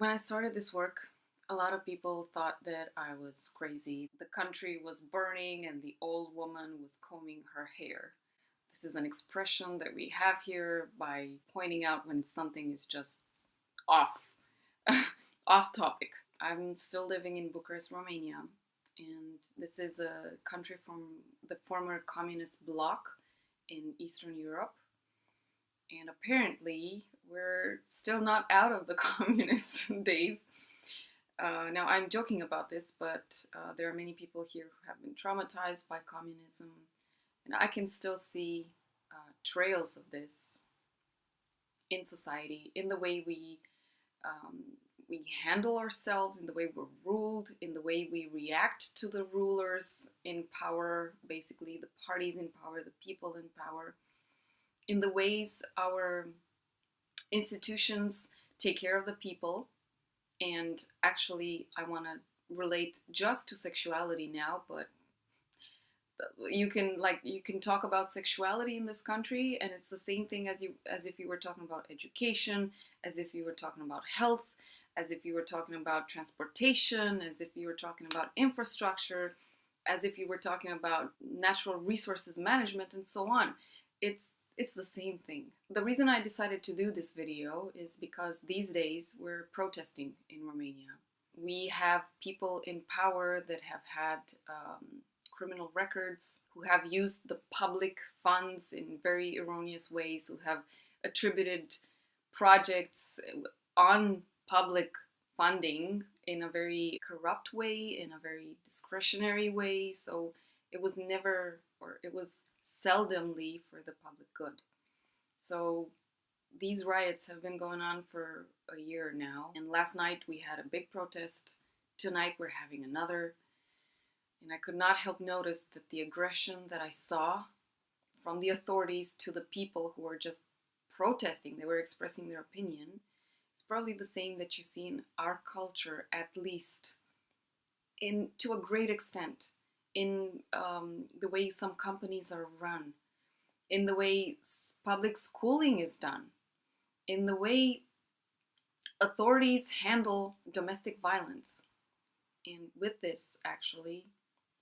When I started this work, a lot of people thought that I was crazy. The country was burning and the old woman was combing her hair. This is an expression that we have here by pointing out when something is just off, off topic. I'm still living in Bucharest, Romania, and this is a country from the former communist bloc in Eastern Europe. And apparently, we're still not out of the communist days. Now, I'm joking about this, but there are many people here who have been traumatized by communism, and I can still see trails of this in society, in the way we handle ourselves, in the way we're ruled, in the way we react to the rulers in power, basically the parties in power, the people in power, in the ways our institutions take care of the people. And actually, I want to relate just to sexuality now, but you can talk about sexuality in this country, and it's the same thing as if you were talking about education, as if you were talking about health, as if you were talking about transportation, as if you were talking about infrastructure, as if you were talking about natural resources management, and so on. It's the same thing. The reason I decided to do this video is because these days we're protesting in Romania. We have people in power that have had criminal records, who have used the public funds in very erroneous ways, who have attributed projects on public funding in a very corrupt way, in a very discretionary way. So it was never, or it was seldomly for the public good. So these riots have been going on for a year now, and last night we had a big protest. Tonight we're having another, and I could not help notice that the aggression that I saw from the authorities to the people who were just protesting, they were expressing their opinion, it's probably the same that you see in our culture, at least to a great extent, in the way some companies are run, in the way public schooling is done, in the way authorities handle domestic violence. And with this, actually,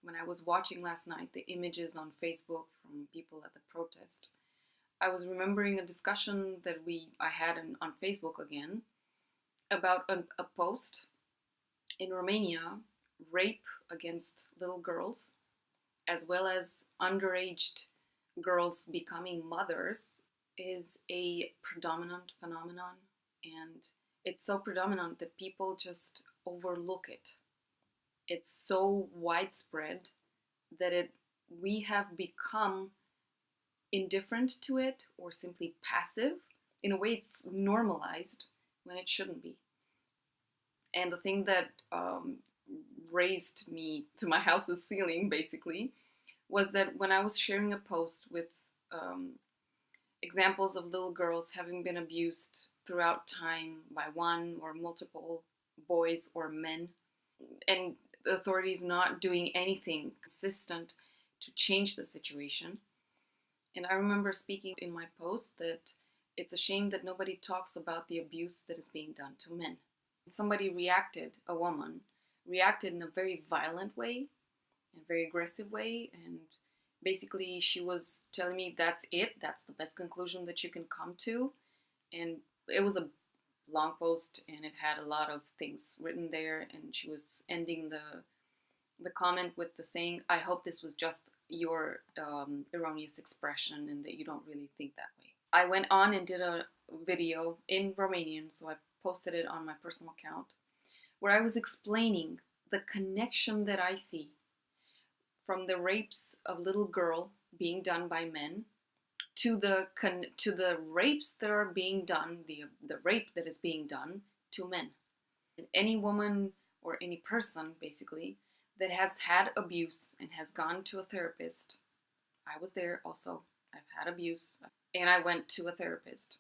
when I was watching last night the images on Facebook from people at the protest, I was remembering a discussion that I had on Facebook again about a post in Romania. Rape against little girls, as well as underage girls becoming mothers, is a predominant phenomenon, and it's so predominant that people just overlook it. It's so widespread that we have become indifferent to it, or simply passive. In a way, it's normalized when it shouldn't be. And the thing that raised me to my house's ceiling, basically, was that when I was sharing a post with examples of little girls having been abused throughout time by one or multiple boys or men, and the authorities not doing anything consistent to change the situation. And I remember speaking in my post that it's a shame that nobody talks about the abuse that is being done to men. Somebody reacted, a woman, reacted in a very violent way, in a very aggressive way, and basically she was telling me that's the best conclusion that you can come to. And it was a long post, and it had a lot of things written there, and she was ending the comment with the saying, I hope this was just your erroneous expression and that you don't really think that way. I went on and did a video in Romanian, so I posted it on my personal account, where I was explaining the connection that I see from the rapes of little girl being done by men to the rapes that are being done, the rape that is being done to men. And any woman or any person, basically, that has had abuse and has gone to a therapist, I was there also, I've had abuse, and I went to a therapist.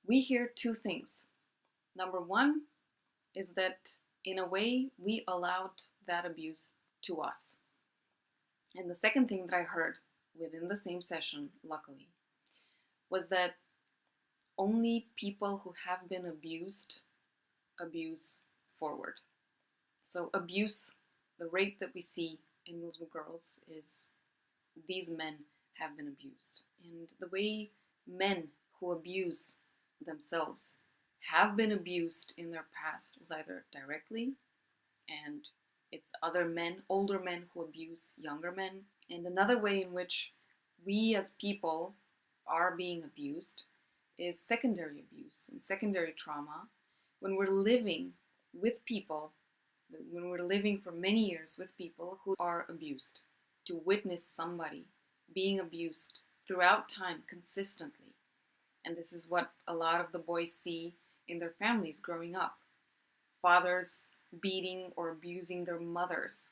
We hear two things. Number one is that, in a way, we allowed that abuse to us. And the second thing that I heard within the same session, luckily, was that only people who have been abused abuse forward. So abuse, the rape that we see in little girls is these men have been abused. And the way men who abuse themselves have been abused in their past was either directly, and it's other men, older men who abuse younger men. And another way in which we as people are being abused is secondary abuse and secondary trauma when we're living with people, when we're living for many years with people who are abused. To witness somebody being abused throughout time consistently. And this is what a lot of the boys see in their families growing up. Fathers beating or abusing their mothers,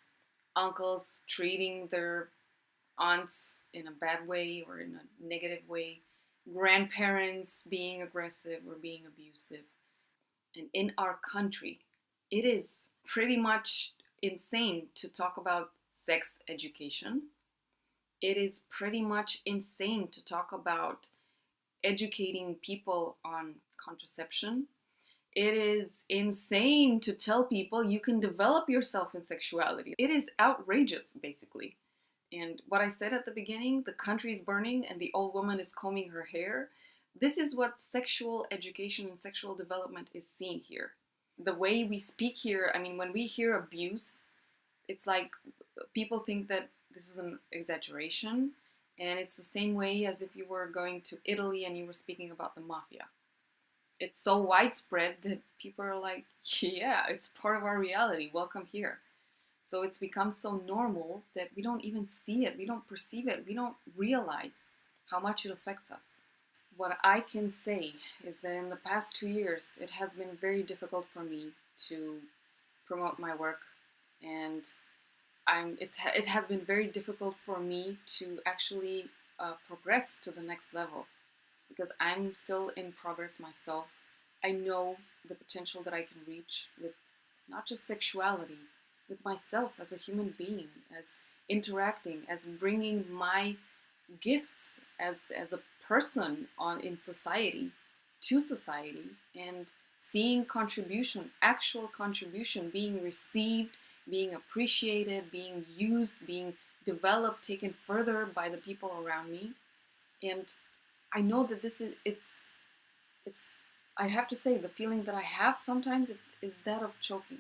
uncles treating their aunts in a bad way or in a negative way, grandparents being aggressive or being abusive. And in our country, it is pretty much insane to talk about sex education. It is pretty much insane to talk about educating people on contraception. It is insane to tell people you can develop yourself in sexuality. It is outrageous, basically. And what I said at the beginning, the country is burning and the old woman is combing her hair. This is what sexual education and sexual development is seen here. The way we speak here, I mean, when we hear abuse, it's like people think that this is an exaggeration, and it's the same way as if you were going to Italy and you were speaking about the mafia. It's so widespread that people are like, yeah, it's part of our reality, welcome here. So it's become so normal that we don't even see it, we don't perceive it, we don't realize how much it affects us. What I can say is that in the past 2 years, it has been very difficult for me to promote my work, and it has been very difficult for me to actually progress to the next level, because I'm still in progress myself. I know the potential that I can reach with not just sexuality, with myself as a human being, as interacting, as bringing my gifts as a person in society to society, and seeing contribution, actual contribution being received, being appreciated, being used, being developed, taken further by the people around me. And I know that this is, it's, I have to say, the feeling that I have sometimes is that of choking.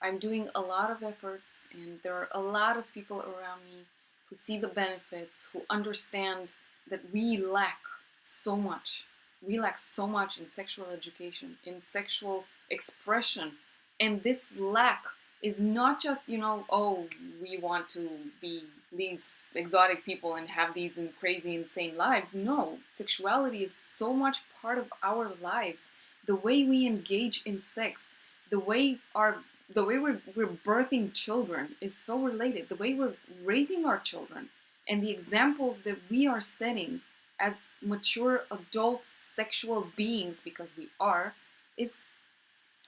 I'm doing a lot of efforts, and there are a lot of people around me who see the benefits, who understand that we lack so much. We lack so much in sexual education, in sexual expression. And this lack is not just, oh, we want to be these exotic people and have these crazy, insane lives. No, sexuality is so much part of our lives. The way we engage in sex, the way we're birthing children is so related. The way we're raising our children and the examples that we are setting as mature adult sexual beings, because we are, is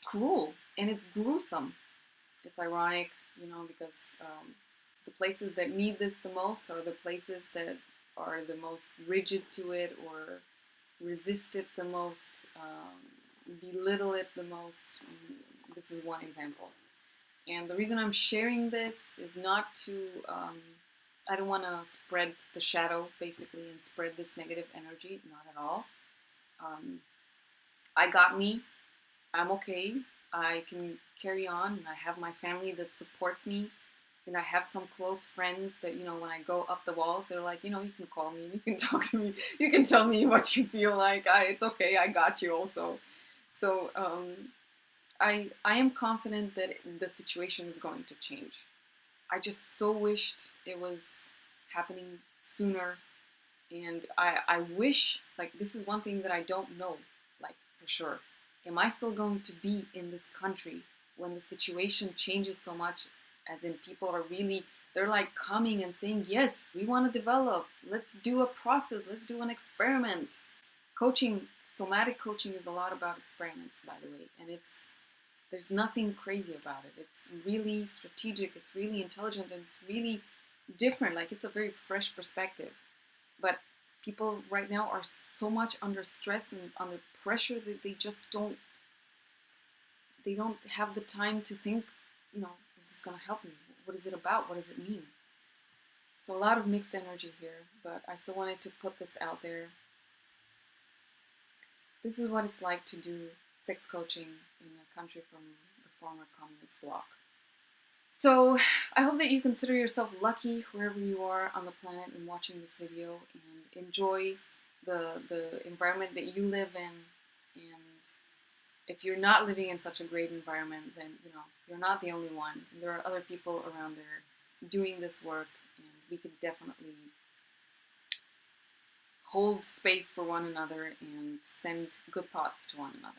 cruel and it's gruesome. It's ironic, because the places that need this the most are the places that are the most rigid to it, or resist it the most, belittle it the most. This is one example. And the reason I'm sharing this is not to, I don't want to spread the shadow, basically, and spread this negative energy, not at all. I got me, I'm okay, I can carry on, and I have my family that supports me, and I have some close friends that, when I go up the walls, they're like, you can call me, you can talk to me, you can tell me what you feel like, it's okay, I got you also. So, I am confident that the situation is going to change. I just so wished it was happening sooner, and I wish, this is one thing that I don't know, for sure. Am I still going to be in this country when the situation changes so much, as in people are really, they're coming and saying, yes, we want to develop, let's do a process, let's do an experiment. Coaching, somatic coaching is a lot about experiments, by the way, and there's nothing crazy about it. It's really strategic, it's really intelligent, and it's really different. It's a very fresh perspective. But people right now are so much under stress and under pressure that they just don't they don't have the time to think, you know, is this going to help me? What is it about? What does it mean? So a lot of mixed energy here, but I still wanted to put this out there. This is what it's like to do sex coaching in a country from the former communist bloc. So I hope that you consider yourself lucky wherever you are on the planet and watching this video, and enjoy the environment that you live in. And if you're not living in such a great environment, then you know you're not the only one. There are other people around there doing this work, and we could definitely hold space for one another and send good thoughts to one another.